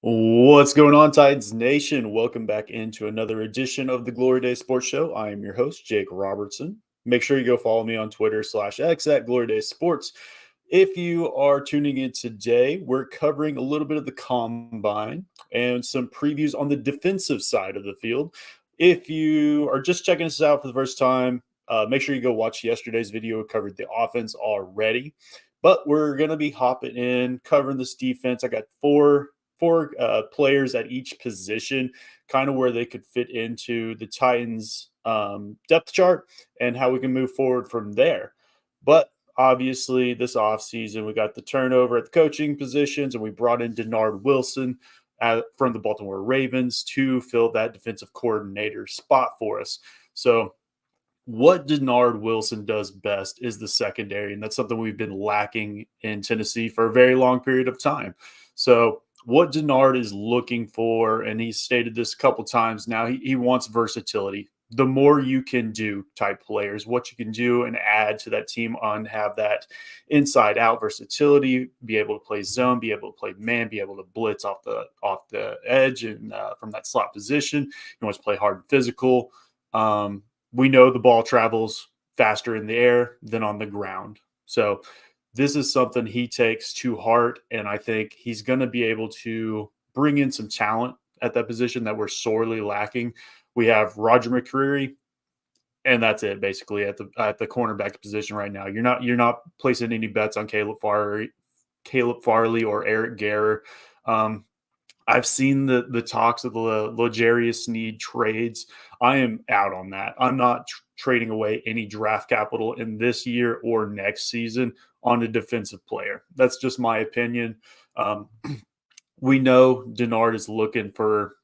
What's going on, Titans Nation? Welcome back into another edition of the Glory Day Sports Show. I am your host, Jake Robertson. Make sure you go follow me on Twitter/X at Glory Day Sports. If you are tuning in today, we're covering a little bit of the combine and some previews on the defensive side of the field. If you are just checking us out for the first time, make sure you go watch yesterday's video. We covered the offense already, but we're going to be hopping in, covering this defense. I got four players at each position, kind of where they could fit into the Titans' depth chart and how we can move forward from there. But obviously, this offseason, we got the turnover at the coaching positions, and we brought in Denard Wilson from the Baltimore Ravens to fill that defensive coordinator spot for us. So, what Denard Wilson does best is the secondary, and that's something we've been lacking in Tennessee for a very long period of time. So, what Denard is looking for, and he's stated this a couple times now, he wants versatility. The more you can do type players, what you can do and add to that team on have that inside out versatility, be able to play zone, be able to play man, be able to blitz off the edge and from that slot position. He wants to play hard and physical. We know the ball travels faster in the air than on the ground. So this is something he takes to heart, and I think he's going to be able to bring in some talent at that position that we're sorely lacking. We have Roger McCreary, and that's it basically at the cornerback position right now. You're not placing any bets on Caleb Farley or Eric Garror. I've seen the talks of the L'Jarius Sneed trades. I am out on that. I'm not trading away any draft capital in this year or next season on a defensive player. That's just my opinion. We know Denard is looking for,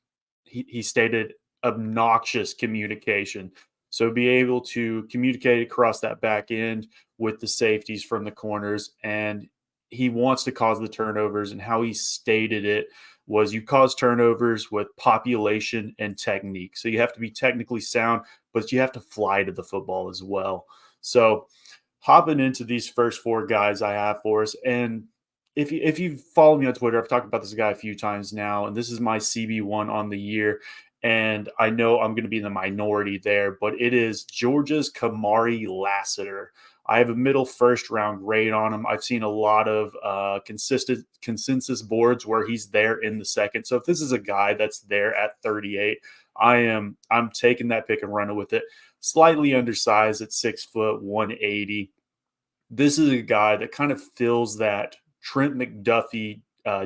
he stated, obnoxious communication. So be able to communicate across that back end with the safeties from the corners. And he wants to cause the turnovers, and how he stated it was you cause turnovers with population and technique. So you have to be technically sound, but you have to fly to the football as well. So hopping into these first four guys I have for us, and if you follow me on Twitter, I've talked about this guy a few times now, and this is my CB1 on the year. And I know I'm going to be in the minority there, but it is Georgia's Kamari Lassiter. I have a middle first round grade on him. I've seen a lot of consensus boards where he's there in the second. So if this is a guy that's there at 38, I'm taking that pick and running with it. Slightly undersized at 6 foot, 180. This is a guy that kind of fills that Trent McDuffie,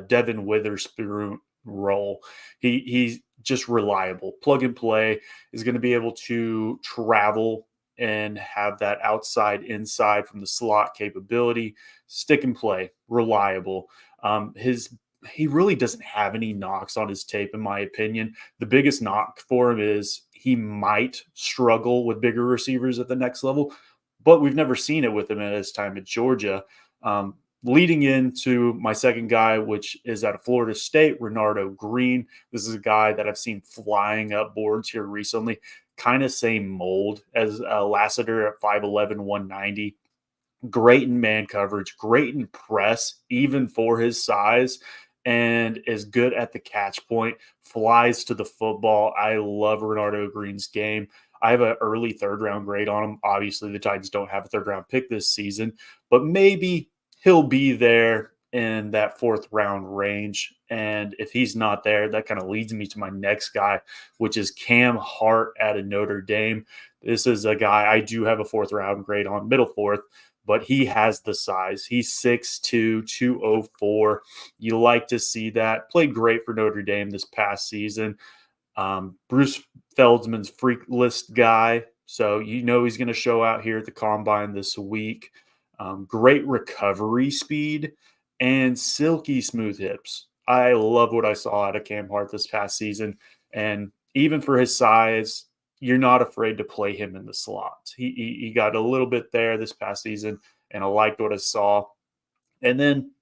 Devin Witherspoon role. He's just reliable, plug and play, is going to be able to travel and have that outside inside from the slot capability, stick and play, reliable. He really doesn't have any knocks on his tape, in my opinion. The biggest knock for him is he might struggle with bigger receivers at the next level, but we've never seen it with him at his time at Georgia. Leading into my second guy, which is out of Florida State, Renardo Green. This is a guy that I've seen flying up boards here recently. Kind of same mold as Lassiter at 5'11", 190. Great in man coverage, great in press, even for his size, and is good at the catch point, flies to the football. I love Renardo Green's game. I have an early third-round grade on him. Obviously, the Titans don't have a third-round pick this season, but maybe he'll be there in that fourth round range. And if he's not there, that kind of leads me to my next guy, which is Cam Hart out of Notre Dame. This is a guy I do have a fourth round grade on, middle fourth, but he has the size. He's 6'2", 204. You like to see that. Played great for Notre Dame this past season. Bruce Feldman's freak list guy. So you know he's going to show out here at the Combine this week. Great recovery speed and silky smooth hips. I love what I saw out of Cam Hart this past season. And even for his size, you're not afraid to play him in the slot. He got a little bit there this past season, and I liked what I saw. And then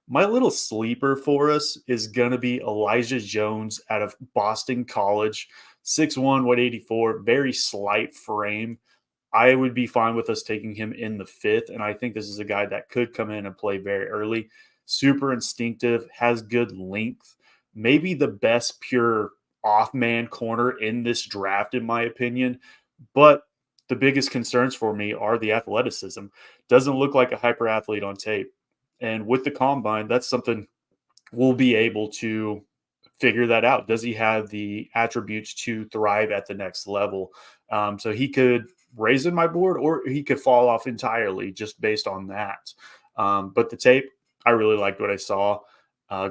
my little sleeper for us is going to be Elijah Jones out of Boston College, 6'1", 184, very slight frame. I would be fine with us taking him in the fifth, and I think this is a guy that could come in and play very early. Super instinctive, has good length, maybe the best pure off-man corner in this draft, in my opinion. But the biggest concerns for me are the athleticism. Doesn't look like a hyper athlete on tape. And with the combine, that's something we'll be able to figure that out. Does he have the attributes to thrive at the next level? So he could raise in my board, or he could fall off entirely just based on that. But the tape, I really liked what I saw.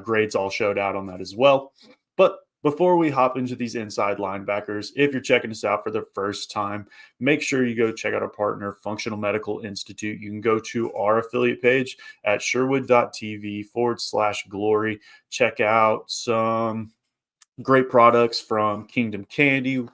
Grades all showed out on that as well. But before we hop into these inside linebackers, if you're checking us out for the first time, make sure you go check out our partner, Functional Medical Institute. You can go to our affiliate page at sherwood.tv/glory. Check out some great products from Kingdom Candy,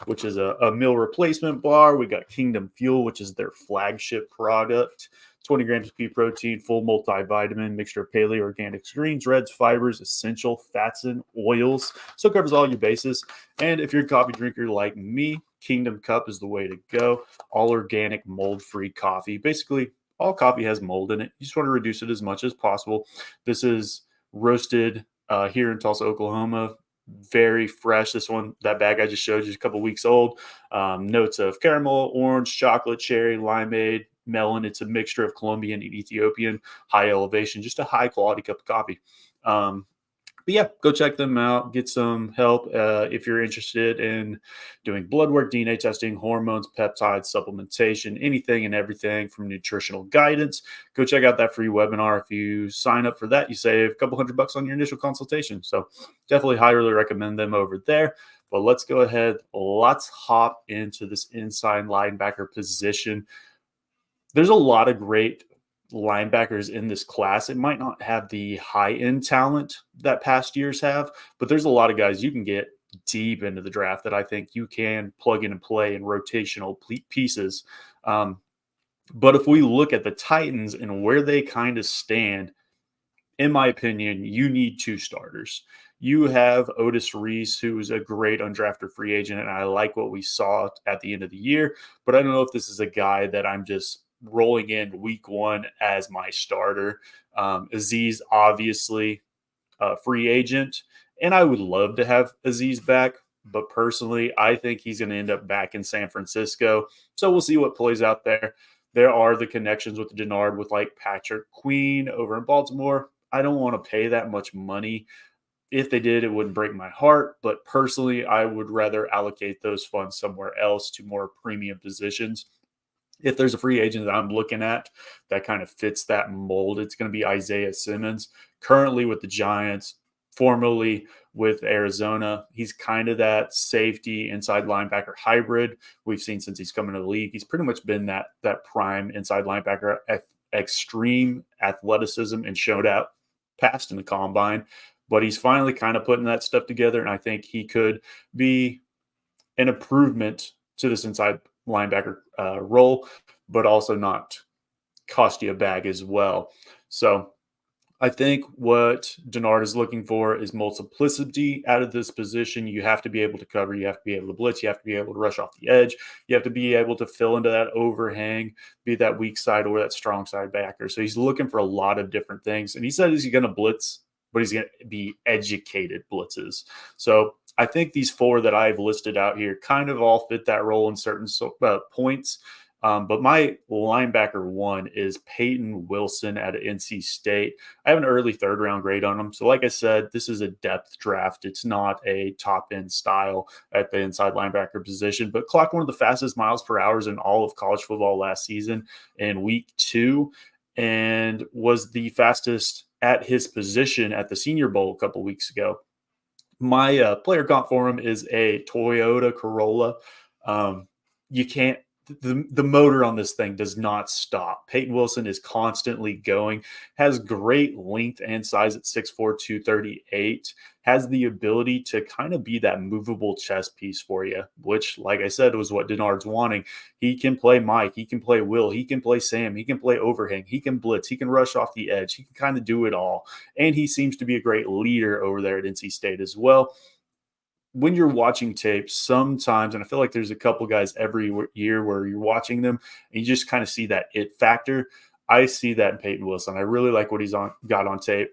which is a meal replacement bar. We got Kingdom Fuel, which is their flagship product. 20 grams of pea protein, full multivitamin, mixture of paleo, organics, greens, reds, fibers, essential fats, and oils. So it covers all your bases. And if you're a coffee drinker like me, Kingdom Cup is the way to go. All organic, mold-free coffee. Basically, all coffee has mold in it. You just want to reduce it as much as possible. This is roasted here in Tulsa, Oklahoma. Very fresh. This one, that bag I just showed you, is a couple weeks old. Notes of caramel, orange, chocolate, cherry, limeade, melon. It's a mixture of Colombian and Ethiopian, high elevation, just a high quality cup of coffee. But yeah, go check them out. Get some help if you're interested in doing blood work, DNA testing, hormones, peptides, supplementation, anything and everything from nutritional guidance. Go check out that free webinar. If you sign up for that, you save a couple $100 on your initial consultation. So definitely highly recommend them over there. But let's go ahead. Let's hop into this inside linebacker position. There's a lot of great linebackers in this class. It might not have the high end talent that past years have, but there's a lot of guys you can get deep into the draft that I think you can plug in and play in rotational pieces. But if we look at the Titans and where they kind of stand, in my opinion, you need two starters. You have Otis Reese, who is a great undrafted free agent, and I like what we saw at the end of the year. But I don't know if this is a guy that I'm just rolling in week one as my starter. Aziz, obviously, a free agent, and I would love to have Aziz back. But personally, I think he's going to end up back in San Francisco. So we'll see what plays out there. There are the connections with Denard, with like Patrick Queen over in Baltimore. I don't want to pay that much money. If they did, it wouldn't break my heart. But personally, I would rather allocate those funds somewhere else to more premium positions. If there's a free agent that I'm looking at that kind of fits that mold, it's going to be Isaiah Simmons, currently with the Giants, formerly with Arizona. He's kind of that safety inside linebacker hybrid we've seen since he's come into the league. He's pretty much been that prime inside linebacker, extreme athleticism, and showed out past in the combine. But he's finally kind of putting that stuff together, and I think he could be an improvement to this inside linebacker role, but also not cost you a bag as well. So I think what Denard is looking for is multiplicity out of this position. You have to be able to cover. You have to be able to blitz. You have to be able to rush off the edge. You have to be able to fill into that overhang, be that weak side or that strong side backer. So he's looking for a lot of different things. And he said he's going to blitz, but he's going to be educated blitzes. So I think these four that I've listed out here kind of all fit that role in certain points. But my linebacker one is Peyton Wilson at NC State. I have an early third round grade on him. So like I said, this is a depth draft. It's not a top end style at the inside linebacker position, but clocked one of the fastest miles per hour in all of college football last season in week 2, and was the fastest at his position at the Senior Bowl a couple weeks ago. My player comp for him is a Toyota Corolla. You can't, the motor on this thing does not stop. Peyton Wilson is constantly going, has great length and size at 6'4", 238, has the ability to kind of be that movable chess piece for you, which, like I said, was what Denard's wanting. He can play Mike, he can play Will, he can play Sam, he can play overhang, he can blitz, he can rush off the edge, he can kind of do it all. And he seems to be a great leader over there at NC State as well. When you're watching tape sometimes, and I feel like there's a couple guys every year where you're watching them and you just kind of see that it factor. I see that in Peyton Wilson. I really like what he's got on tape.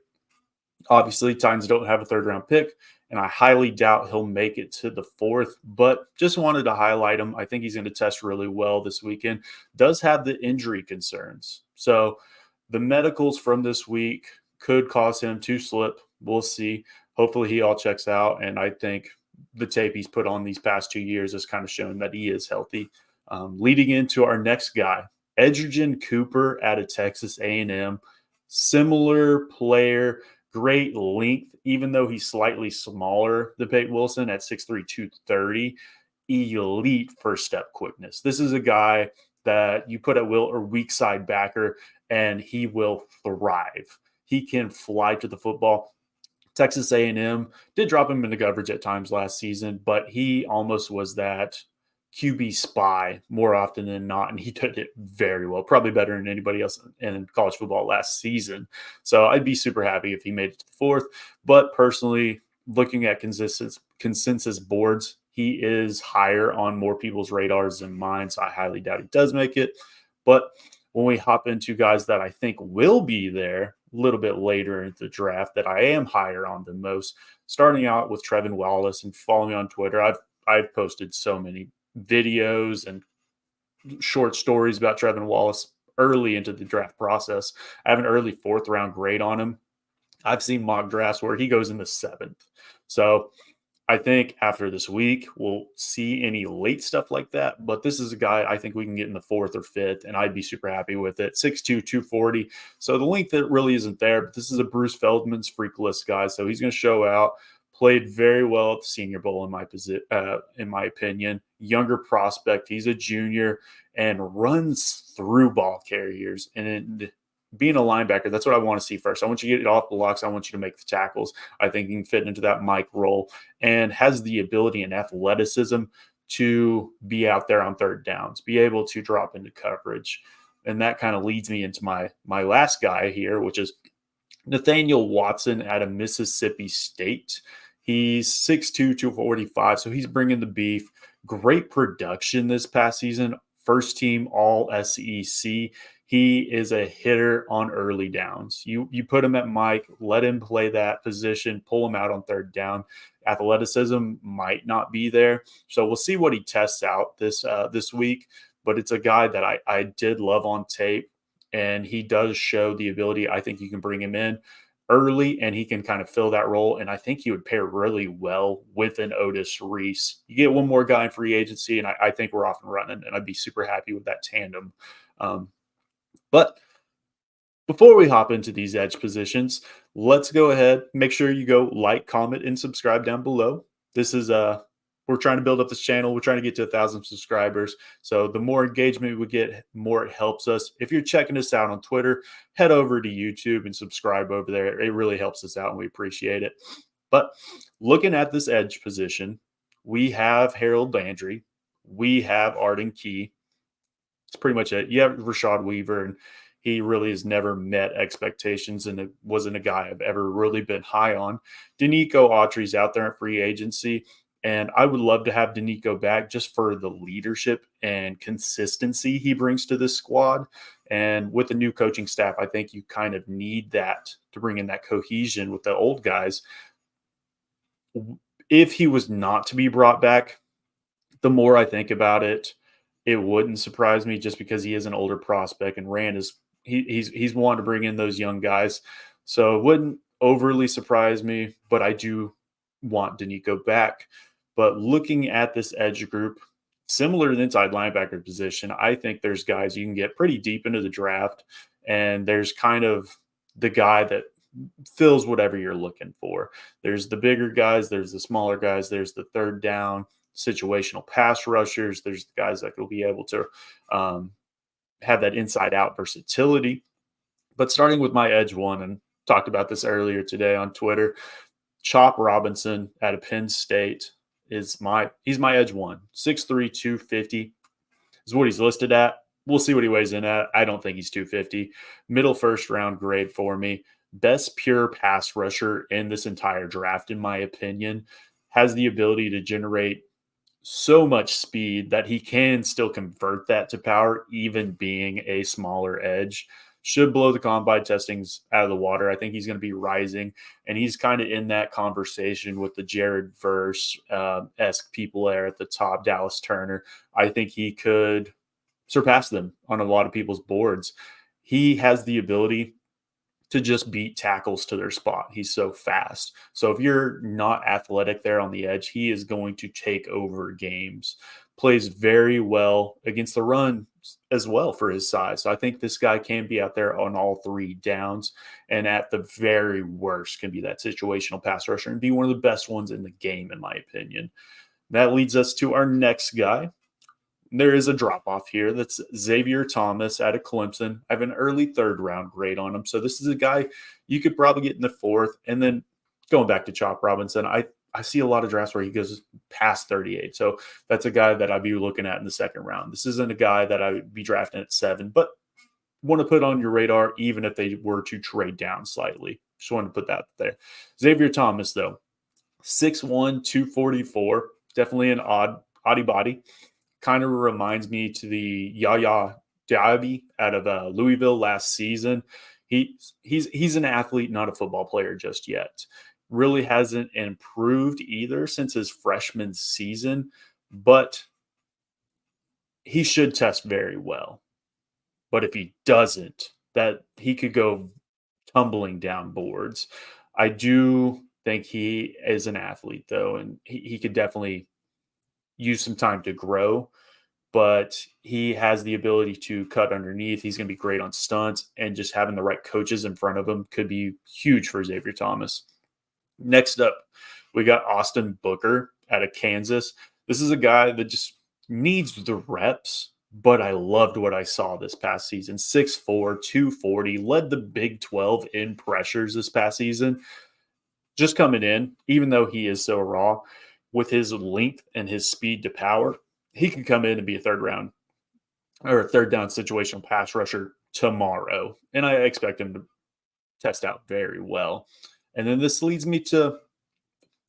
Obviously, Titans don't have a third round pick, and I highly doubt he'll make it to the fourth, but just wanted to highlight him. I think he's going to test really well this weekend. Does have the injury concerns. So the medicals from this week could cause him to slip. We'll see. Hopefully, he all checks out. And I think the tape he's put on these past 2 years has kind of shown that he is healthy. Leading into our next guy, Edgerrin Cooper out of Texas A&M. Similar player, great length, even though he's slightly smaller than Peyton Wilson at 6'3", 230. Elite first step quickness. This is a guy that you put at will or weak side backer, and he will thrive. He can fly to the football. Texas A&M did drop him into coverage at times last season, but he almost was that QB spy more often than not, and he did it very well, probably better than anybody else in college football last season. So I'd be super happy if he made it to the fourth. But personally, looking at consensus boards, he is higher on more people's radars than mine, so I highly doubt he does make it. But when we hop into guys that I think will be there a little bit later in the draft that I am higher on than most, starting out with Trevin Wallace, and follow me on Twitter. I've posted so many videos and short stories about Trevin Wallace early into the draft process. I have an early fourth round grade on him. I've seen mock drafts where he goes in the seventh. So I think after this week, we'll see any late stuff like that. But this is a guy I think we can get in the fourth or fifth, and I'd be super happy with it. 6'2", 240. So the length that really isn't there, but this is a Bruce Feldman's freak list guy. So he's going to show out. Played very well at the Senior Bowl in my opinion. Younger prospect. He's a junior and runs through ball carriers. And being a linebacker, that's what I want to see first. I want you to get it off the blocks. I want you to make the tackles. I think he can fit into that Mike role and has the ability and athleticism to be out there on third downs, be able to drop into coverage. And that kind of leads me into my last guy here, which is Nathaniel Watson out of Mississippi State. He's 6'2", 245, so he's bringing the beef. Great production this past season. First team All SEC. He is a hitter on early downs. You put him at Mike, let him play that position, pull him out on third down. Athleticism might not be there, so we'll see what he tests out this week. But it's a guy that I did love on tape, and he does show the ability. I think you can bring him in early and he can kind of fill that role. And I think he would pair really well with an Otis Reese. You get one more guy in free agency, and I think we're off and running, and I'd be super happy with that tandem. But before we hop into these edge positions, let's go ahead. Make sure you go like, comment, and subscribe down below. This is we're trying to build up this channel. We're trying to get to 1,000 subscribers. So the more engagement we get, more it helps us. If you're checking us out on Twitter, head over to YouTube and subscribe over there. It really helps us out, and we appreciate it. But looking at this edge position, we have Harold Landry. We have Arden Key. It's pretty much it. You have Rashad Weaver, and he really has never met expectations, and it wasn't a guy I've ever really been high on. Danico Autry's out there in free agency, and I would love to have Danico back just for the leadership and consistency he brings to this squad. And with the new coaching staff, I think you kind of need that to bring in that cohesion with the old guys. If he was not to be brought back, the more I think about it, it wouldn't surprise me, just because he is an older prospect, and Rand is he's wanting to bring in those young guys. So it wouldn't overly surprise me, but I do want Danico back. But looking at this edge group, similar to the inside linebacker position, I think there's guys you can get pretty deep into the draft, and there's kind of the guy that fills whatever you're looking for. There's the bigger guys, there's the smaller guys, there's the third down situational pass rushers. There's the guys that will be able to have that inside out versatility. But starting with my edge one, and talked about this earlier today on Twitter, Chop Robinson out of Penn State he's my edge one. 6'3", 250 is what he's listed at. We'll see what he weighs in at. I don't think he's 250. Middle first round grade for me. Best pure pass rusher in this entire draft, in my opinion. Has the ability to generate so much speed that he can still convert that to power, even being a smaller edge. should blow the combine testings out of the water. I think he's going to be rising, and he's kind of in that conversation with the Jared Verse esque people there at the top, Dallas Turner. I think he could surpass them on a lot of people's boards. He has the ability to just beat tackles to their spot. He's so fast. So if you're not athletic there on the edge, he is going to take over games. Plays very well against the run as well for his size. So I think this guy can be out there on all three downs, and at the very worst can be that situational pass rusher and be one of the best ones in the game, in my opinion. That leads us to our next guy. There is a drop off here. That's Xavier Thomas out of Clemson. I have an early third round grade on him. So this is a guy you could probably get in the fourth. And then going back to Chop Robinson, I see a lot of drafts where he goes past 38. So that's a guy that I'd be looking at in the second round. This isn't a guy that I would be drafting at 7, but want to put on your radar even if they were to trade down slightly. Just wanted to put that there. Xavier Thomas, though, 6'1", 244. Definitely an oddie body. Kind of reminds me to the Yaya Diaby out of Louisville last season. He's an athlete, not a football player just yet. Really hasn't improved either since his freshman season, but he should test very well. But if he doesn't, that he could go tumbling down boards. I do think he is an athlete, though, and he could definitely use some time to grow, but he has the ability to cut underneath. He's going to be great on stunts, and just having the right coaches in front of him could be huge for Xavier Thomas. Next up, we got Austin Booker out of Kansas. This is a guy that just needs the reps, but I loved what I saw this past season. 6'4", 240, led the Big 12 in pressures this past season. Just coming in, even though he is so raw, with his length and his speed to power, he can come in and be a third down situational pass rusher tomorrow. And I expect him to test out very well. And then this leads me to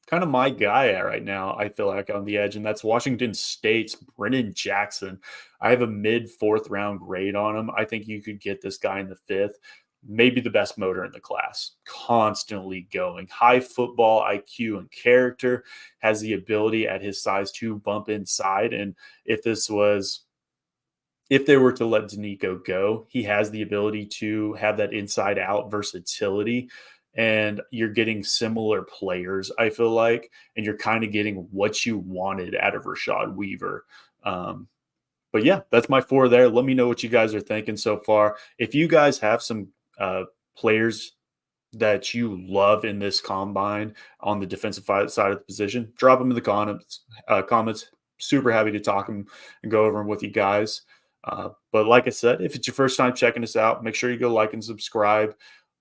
kind of my guy right now, I feel like, on the edge, and that's Washington State's Brennan Jackson. I have a mid-4th round grade on him. I think you could get this guy in the 5th. Maybe the best motor in the class, constantly going. High football IQ and character, has the ability at his size to bump inside. And if they were to let Danico go, he has the ability to have that inside out versatility. And you're getting similar players, I feel like, and you're kind of getting what you wanted out of Rashad Weaver. But yeah, that's my 4 there. Let me know what you guys are thinking so far. If you guys have some players that you love in this combine on the defensive side of the position, drop them in the comments. Super happy to talk them and go over them with you guys. But like I said, if it's your first time checking us out, make sure you go like and subscribe.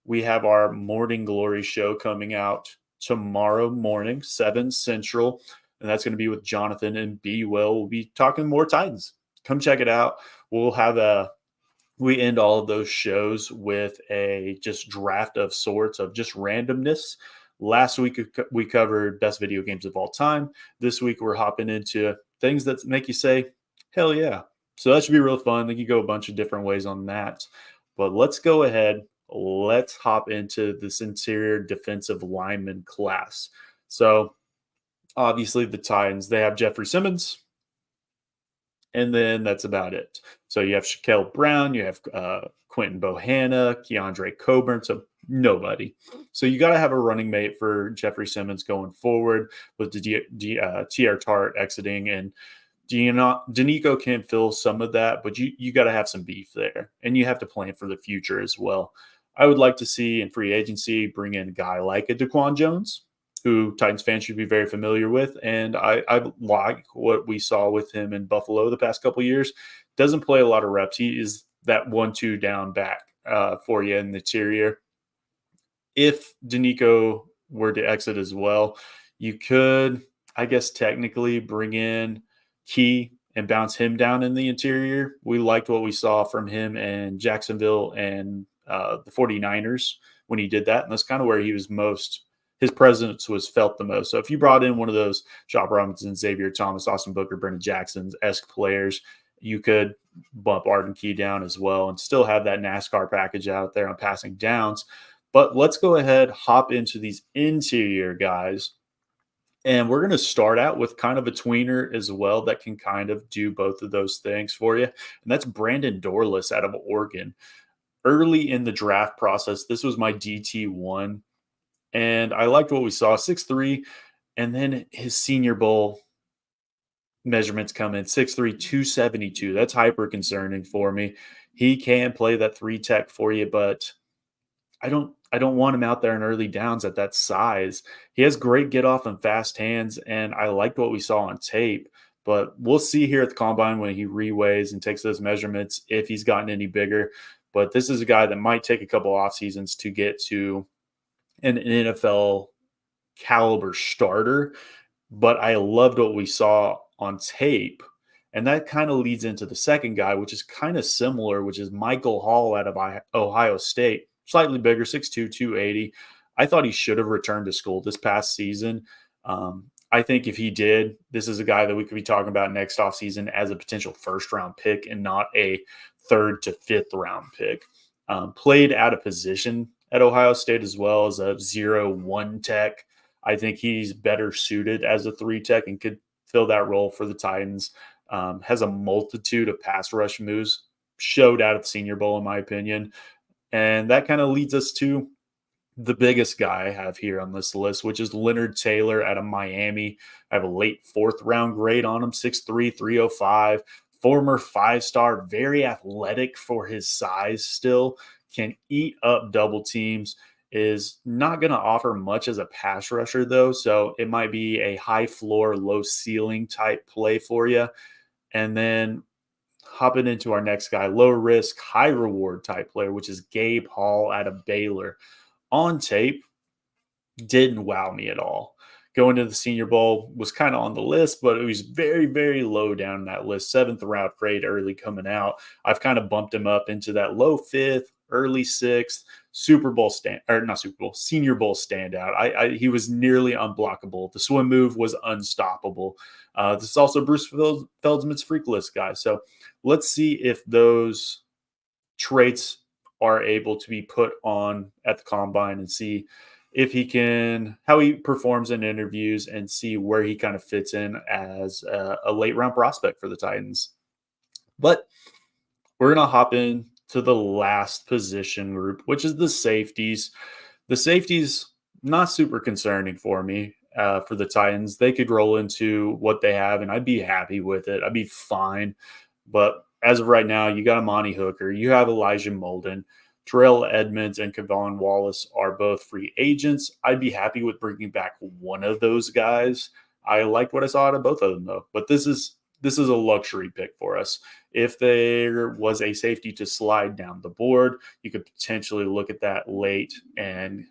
We have our Morning Glory show coming out tomorrow morning, 7 Central, and that's going to be with Jonathan and B. Will. We'll be talking more Titans. Come check it out. We end all of those shows with a just draft of sorts of just randomness. Last week, we covered best video games of all time. This week, we're hopping into things that make you say, hell yeah. So that should be real fun. They can go a bunch of different ways on that. But let's go ahead. Let's hop into this interior defensive lineman class. So obviously the Titans, they have Jeffrey Simmons, and then that's about it. So you have Shaquille Brown, you have Quentin Bohanna, Keandre Coburn, so nobody. So you got to have a running mate for Jeffrey Simmons going forward with T.R. Tart exiting, and Danico can fill some of that, but you got to have some beef there, and you have to plan for the future as well. I would like to see in free agency bring in a guy like a Daquan Jones, who Titans fans should be very familiar with. And I like what we saw with him in Buffalo the past couple of years. Doesn't play a lot of reps. He is that 1-2 down back for you in the interior. If Danico were to exit as well, you could, I guess, technically bring in Key and bounce him down in the interior. We liked what we saw from him in Jacksonville and the 49ers when he did that. And that's kind of where he was his presence was felt the most. So if you brought in one of those Chop Robinson, Xavier Thomas, Austin Booker, Brennan Jackson's-esque players, You could bump Arden Key down as well and still have that NASCAR package out there on passing downs. But let's go ahead, hop into these interior guys. And we're going to start out with kind of a tweener as well that can kind of do both of those things for you. And that's Brandon Dorless out of Oregon. Early in the draft process, this was my DT1. And I liked what we saw 6'3". And then his Senior Bowl measurements come in 6'3", 272. That's hyper concerning for me. He can play that 3 tech for you, but I don't want him out there in early downs at that size. He has great get off and fast hands, and I liked what we saw on tape. But we'll see here at the combine when he reweighs and takes those measurements if he's gotten any bigger. But this is a guy that might take a couple off seasons to get to an NFL caliber starter. But I loved what we saw on tape. And that kind of leads into the second guy, which is kind of similar, which is Michael Hall out of Ohio State. Slightly bigger, 6'2", 280. I thought he should have returned to school this past season. I think if he did, this is a guy that we could be talking about next offseason as a potential first-round pick and not a third to fifth round pick. Played out of position at Ohio State as well as a 0-1 tech. I think he's better suited as a 3 tech and could fill that role for the Titans. Has a multitude of pass rush moves, showed out at the Senior Bowl, in my opinion. And that kind of leads us to the biggest guy I have here on this list, which is Leonard Taylor out of Miami. I have a late 4th round grade on him, 6'3", 305. Former 5-star, very athletic for his size still, can eat up double teams, is not going to offer much as a pass rusher, though. So it might be a high floor, low ceiling type play for you. And then hopping into our next guy, low risk, high reward type player, which is Gabe Hall out of Baylor. On tape, didn't wow me at all. Going to the Senior Bowl was kind of on the list, but it was very, very low down that list. 7th round grade early coming out. I've kind of bumped him up into that low 5th, early 6th, Senior Bowl standout. He was nearly unblockable. The swim move was unstoppable. This is also Bruce Feldman's freak list guy. So let's see if those traits are able to be put on at the combine and see if how he performs in interviews and see where he kind of fits in as a late round prospect for the Titans. But we're going to hop in to the last position group, which is the safeties. The safeties, not super concerning for me for the Titans. They could roll into what they have, and I'd be happy with it. I'd be fine. But as of right now, you got Amani Hooker. You have Elijah Molden. Terrell Edmonds and Kevon Wallace are both free agents. I'd be happy with bringing back one of those guys. I liked what I saw out of both of them, though. But this is a luxury pick for us. If there was a safety to slide down the board, you could potentially look at that late. And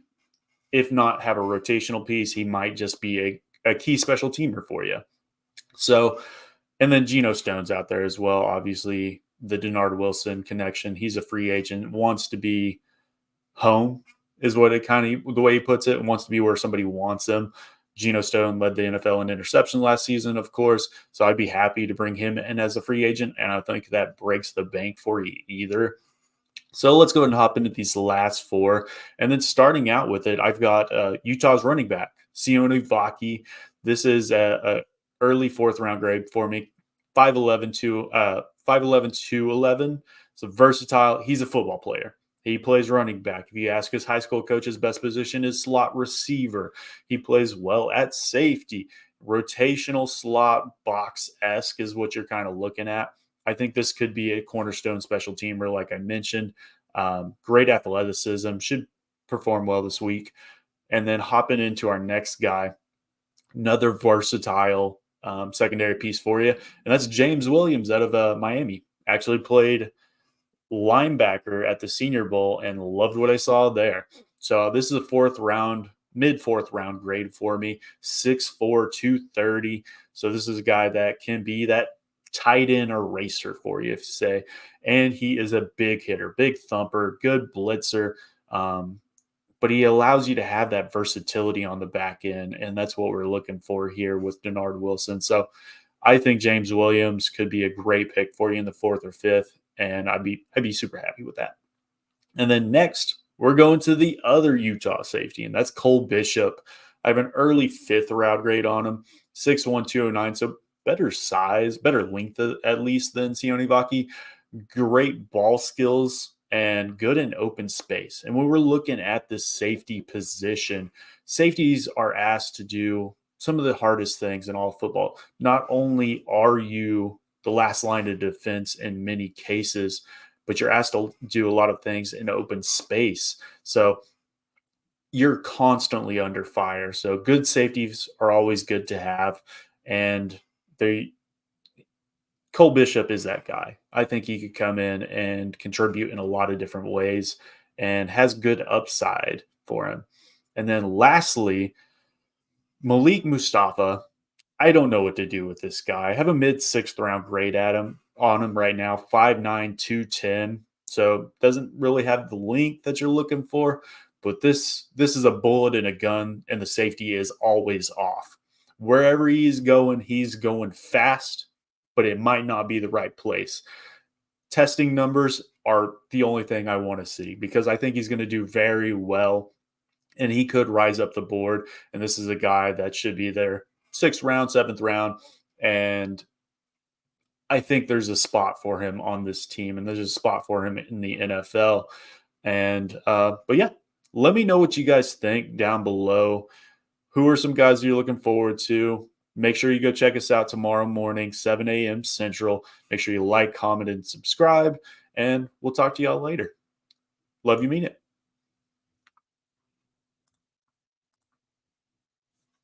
if not have a rotational piece, he might just be a key special teamer for you. So, and then Geno Stone's out there as well. Obviously, the Denard Wilson connection. He's a free agent, wants to be home, is what it kind of the way he puts it, and wants to be where somebody wants him. Geno Stone led the NFL in interception last season, of course. So I'd be happy to bring him in as a free agent, and I think that breaks the bank for you either. So let's go ahead and hop into these last 4. And then starting out with it, I've got Utah's running back, Sione Vaki. This is a early 4th round grade for me. 5'11", 211. So versatile. He's a football player. He plays running back. If you ask his high school coach, his best position is slot receiver. He plays well at safety. Rotational slot box-esque is what you're kind of looking at. I think this could be a cornerstone special teamer, like I mentioned. Great athleticism. Should perform well this week. And then hopping into our next guy, another versatile secondary piece for you, and that's James Williams out of Miami. Actually played linebacker at the Senior Bowl and loved what I saw there. So this is a mid 4th round grade for me, 6'4", 230. So this is a guy that can be that tight end eraser for you, if you say. And he is a big hitter, big thumper, good blitzer. But he allows you to have that versatility on the back end, and that's what we're looking for here with Denard Wilson. So I think James Williams could be a great pick for you in the 4th or 5th, and I'd be super happy with that. And then next, we're going to the other Utah safety, and that's Cole Bishop. I have an early 5th round grade on him, 6'1", 209, so better size, better length at least than Sione Vaki. Great ball skills and good in open space. And when we're looking at this safety position, safeties are asked to do some of the hardest things in all football. Not only are you the last line of defense in many cases, but you're asked to do a lot of things in open space. So you're constantly under fire. So good safeties are always good to have. And they Cole Bishop is that guy. I think he could come in and contribute in a lot of different ways and has good upside for him. And then lastly, Malik Mustafa. I don't know what to do with this guy. I have a mid 6th round grade at him on him right now, 5'9", 210. So doesn't really have the length that you're looking for, but this is a bullet in a gun, and the safety is always off. Wherever he's going fast, but it might not be the right place. Testing numbers are the only thing I want to see because I think he's going to do very well and he could rise up the board. And this is a guy that should be there 6th round, 7th round. And I think there's a spot for him on this team, and there's a spot for him in the NFL. And but yeah, let me know what you guys think down below. Who are some guys you're looking forward to? Make sure you go check us out tomorrow morning, 7 a.m. Central. Make sure you like, comment, and subscribe, and we'll talk to y'all later. Love you, mean it.